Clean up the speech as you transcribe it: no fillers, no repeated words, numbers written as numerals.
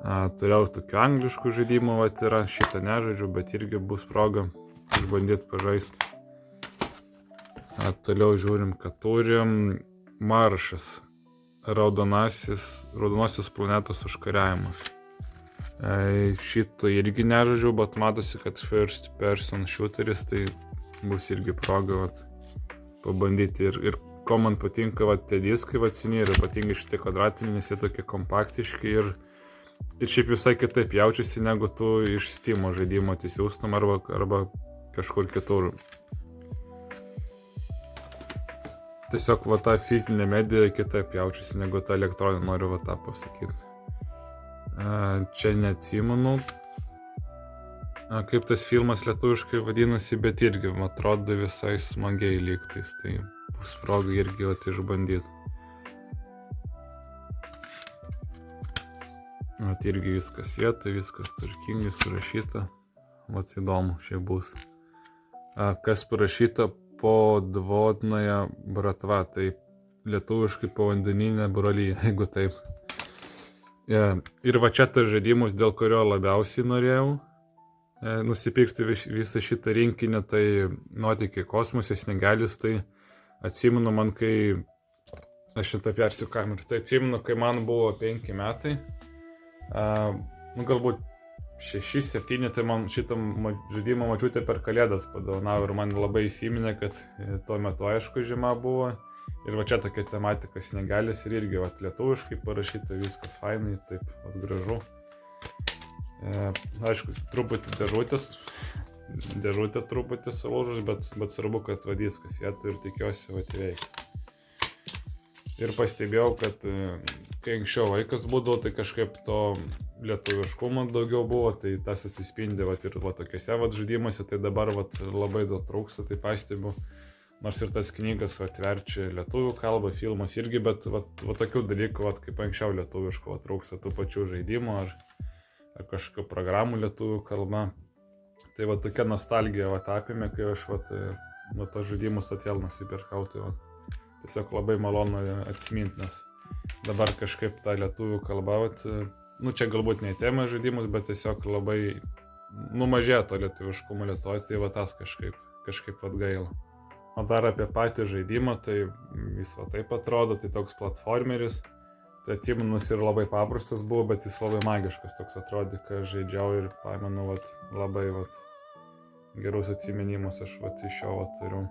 Turėjau tokių angliškų žaidimų, vat yra, šitą nežaidžiu, bet irgi bus proga išbandyti pažaisti. Toliau žiūrim, kad turim Maršas, raudonosios planetos užkariavimas. Šito irgi nežaidžiu, bet matosi, kad first person shooteris, tai bus irgi proga vat pabandyti. Ir ko man patinka, vat tie diskai vat seniai, ir ypatingai šitie kvadratiniai, nes jie tokie kompaktiški ir šiaip visai kitaip jaučiasi, negu tu iš Steam žaidimo atsisiųstum arba kažkur kitur. Tiesiog va ta fizinė medija kitaip jaučiasi, negu ta elektroninė, noriu va tą pasakyti. Čia neatsimenu, kaip tas filmas lietuviškai vadinasi, bet irgi atrodo visai smagiai lygtais, tai bus proga irgi vat išbandyti. Vat irgi viskas vietoj, viskas tvarkingai surašyta. Vat įdomu, šiaip bus. Kas parašyta podvodnaya bratva, tai lietuviškai povandeninė brolyje, jeigu taip. Ir va čia tas žaidimus, dėl kurio labiausiai norėjau nusipirkti visą šitą rinkinį, tai Nuotykiai kosmose, Sniegelis, tai atsimenu man, kai aš šitą persiu kamerą, tai atsimenu, kai man buvo 5 metai, galbūt 6-7, tai man šitą žaidimą močiutė per kalėdas padovanavo ir man labai įsiminė, kad tuo metu aišku žiema buvo. Ir va čia tokia tematika Sniegelis ir irgi vat lietuviškai parašyta, viskas fainai, taip vat gražu. Aišku, truputį dėžutė truputį sulūžus, bet svarbu, kad va diskas vietų ir tikiuosi vat veiks. Ir pastebėjau, kad kai anksčiau vaikas būdavo, tai kažkaip to lietuviškumo daugiau buvo, tai tas atsispindi vat ir va tokiuose vat žaidimuose, tai dabar vat labai daug trūksta, tai pastebiu. Nors ir tas knygas atverčia lietuvių kalbą, filmus irgi, bet va tokių dalykų, vat, kaip anksčiau lietuviško, trūksta tų pačių žaidimų ar kažkokių programų lietuvių kalba. Tai va tokia nostalgija vat apėmė, kai aš vat tos žaidimus vėl nusipirkau, tai vat tiesiog labai malonu atsiminti, nes dabar kažkaip ta lietuvių kalba, vat, čia galbūt ne tema žaidimus, bet tiesiog labai numažėjo to lietuviškumo Lietuvoje, tai va tas kažkaip vat gaila. O dar apie patį žaidimą, tai vis va taip atrodo, tai toks platformeris, tai atsimenu, ir labai paprastas buvo, bet jis labai magiškas toks atrodė, kai aš žaidžiau ir pamenu, vat labai vat gerus atsiminimus aš vat iš jo vat turiu.